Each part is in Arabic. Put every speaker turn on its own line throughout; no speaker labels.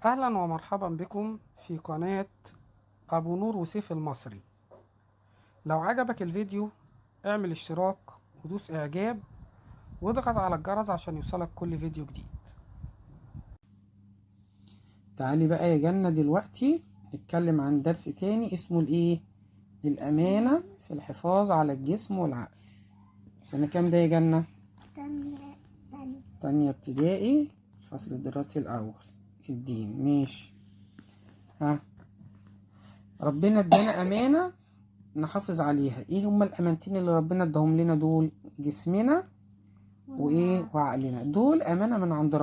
أهلا ومرحبا بكم في قناة أبو نور وسيف المصري. لو عجبك الفيديو اعمل اشتراك ودوس إعجاب واضغط على الجرس عشان يوصلك كل فيديو جديد. تعالي بقى يا جنة دلوقتي نتكلم عن درس تاني اسمه الأمانة في الحفاظ على الجسم والعقل. سنة كام ده يا جنة؟ تانية ابتدائي، الفصل الدراسي الأول، الدين. ماشي. ربنا ادانا أمانة نحافظ عليها. ايه هما الامانتين اللي ربنا اداهم لنا دول؟ جسمنا وعقلنا. دول امانة من عند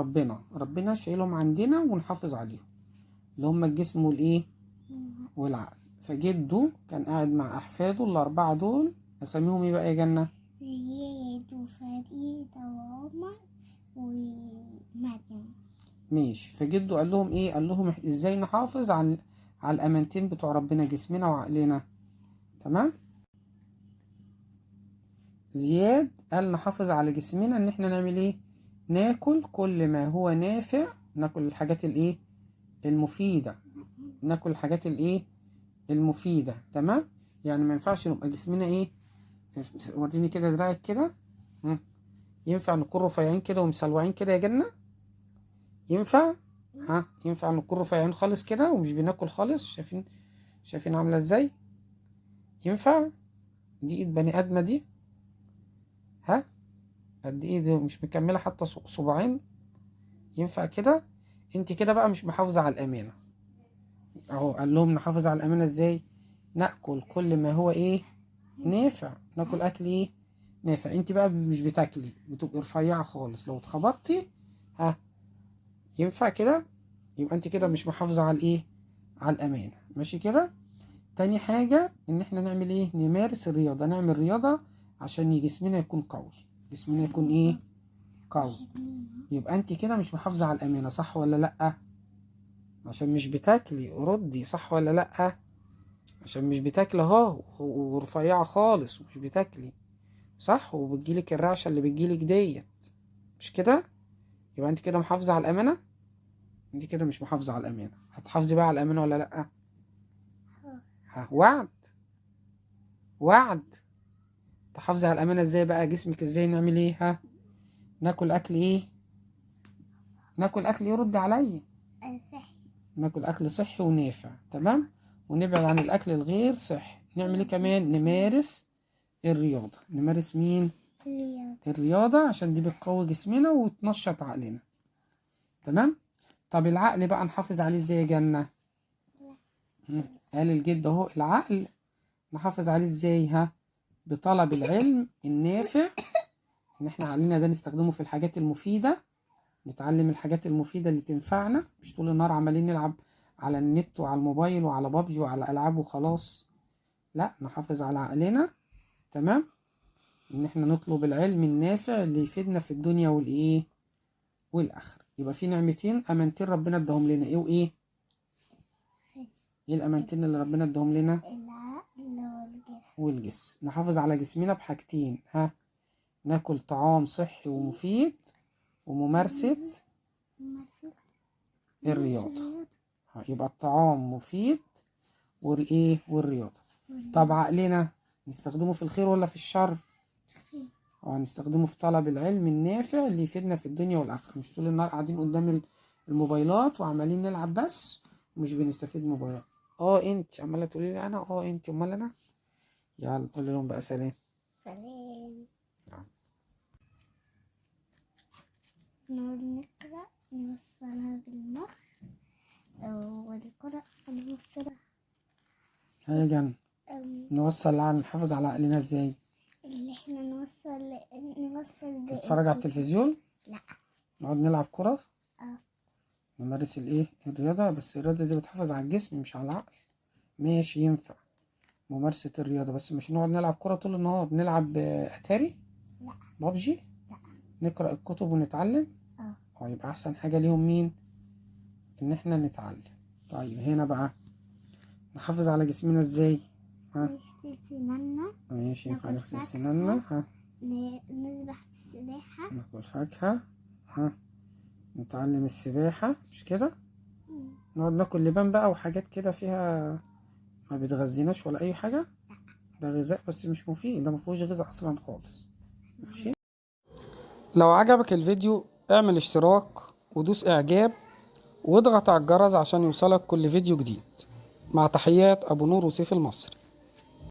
ربنا شايلهم عندنا ونحافظ عليهم، اللي هما الجسم والعقل. فجده كان قاعد مع احفاده الاربعة دول، اساميهم ايه بقى يا جنة؟
زياد وفريد وعمر ومريم.
ماشي. فجده قال لهم ايه؟ قال لهم ازاي نحافظ على الامانتين بتوع ربنا، جسمنا وعقلنا. تمام. زياد قال نحافظ على جسمنا ان احنا نعمل ايه؟ ناكل كل ما هو نافع، ناكل الحاجات المفيدة، ناكل الحاجات المفيدة. تمام. يعني ما ينفعش نبقى جسمنا وريني كده دراعك كده. ينفع نكون رفيعين كده ومسلوعين كده يا جنة؟ ينفع؟ ينفع نكون رفيعين خالص كده ومش بناكل خالص؟ شايفين عاملة ازاي؟ ينفع؟ دي ايد بني ادمة دي. قد ايه دي؟ مش مكملة حتى صباعين. ينفع كده؟ انت كده بقى مش محافظة على الامانة. اهو قال لهم نحافظ على الامانة ازاي؟ ناكل كل ما هو نافع، ناكل اكل نافع. انت بقى مش بتاكلي، بتبقي رفيعة خالص، لو اتخبطتي ها ينفع كده؟ يبقى انت كده مش محافظة على على الامانة. ماشي كده. تاني حاجة ان احنا نعمل نمارس الرياضة، نعمل رياضة عشان جسمنا يكون قوي، جسمنا يكون قوي. يبقى انت كده مش محافظة على الامانة، صح ولا لأ؟ عشان مش بتاكلي، ردي صح ولا لأ؟ عشان مش بتاكلي اهو ورفيعة خالص ومش بتاكلي، صح؟ وبتجيلك الرعشة اللي بتجيلك ديت، مش كده؟ يبقى انت كده محافظة على الامانة. انت كده مش محافظة على الامانة. هتحافظي بقى على الامانة ولا لأ؟ وعد. وعد. تحافظي على الامانة ازاي بقى؟ جسمك ازاي؟ نعمل ناكل اكل ناكل اكل يرد عليا.
صحي.
ناكل اكل صحي ونافع. تمام. ونبعد عن الاكل الغير صحي. نعمل ايه كمان؟ نمارس الرياضة. نمارس مين؟ الرياضة، عشان دي بتقوي جسمنا وتنشط عقلنا. تمام. طب العقل بقى نحافظ عليه ازاي يا جنة؟ قال الجد اهو العقل نحافظ عليه ازاي؟ بطلب العلم النافع، ان احنا عقلنا ده نستخدمه في الحاجات المفيدة، نتعلم الحاجات المفيدة اللي تنفعنا، مش طول النهار عمالين نلعب على النت وعلى الموبايل وعلى بابجي وعلى ألعاب وخلاص. لا، نحافظ على عقلنا. تمام. ان احنا نطلب العلم النافع اللي يفيدنا في الدنيا والآخرة. يبقى في نعمتين، امانتين ربنا اداهم لنا. ايه الامانتين اللي ربنا اداهم لنا؟
العقل
والجسم. نحافظ على جسمنا بحاجتين، ناكل طعام صحي ومفيد، وممارسة الرياضة. يبقى الطعام مفيد والرياضة. طب عقلنا نستخدمه في الخير ولا في الشر؟ نستخدمه في طلب العلم النافع اللي يفيدنا في الدنيا والآخرة، مش طول النهار قاعدين قدام الموبايلات وعمالين نلعب بس ومش بنستفيد من الموبايلات. انت عمالة تقولي لي انا انت، امال انا؟ يلا قول لهم بقى سلام.
سلام. نقعد نقرأ نوصلها بالمخ، والقرأ نوصلها.
يا جنة، نحافظ على عقلنا ازاي؟
اللي احنا نوصل
نتفرج على التلفزيون؟
لا.
نقعد نلعب كرة؟ نمارس الرياضة. بس الرياضة دي بتحافظ على الجسم مش على العقل. ماشي، ينفع ممارسة الرياضة، بس مش نقعد نلعب كرة طول النهار. نلعب اتاري؟
لا.
بابجي؟
لا.
نقرأ الكتب ونتعلم. يبقى احسن حاجة ليهم مين؟ ان احنا نتعلم. طيب هنا بقى نحافظ على جسمنا ازاي؟
نغسل سنانا.
ماشي، ينفع نغسل سنانا.
نسبح في السباحة.
ناكل فاكهة. نتعلم السباحة، مش كده؟ نقعد ناكل لبان بقى وحاجات كده فيها ما بتغذيناش ولا اي حاجة؟ ده غذاء بس مش مفيد، ده مفيهوش غذاء اصلا خالص. ماشي. لو عجبك الفيديو اعمل اشتراك ودوس اعجاب واضغط على الجرس عشان يوصلك كل فيديو جديد. مع تحيات ابو نور وسيف المصري.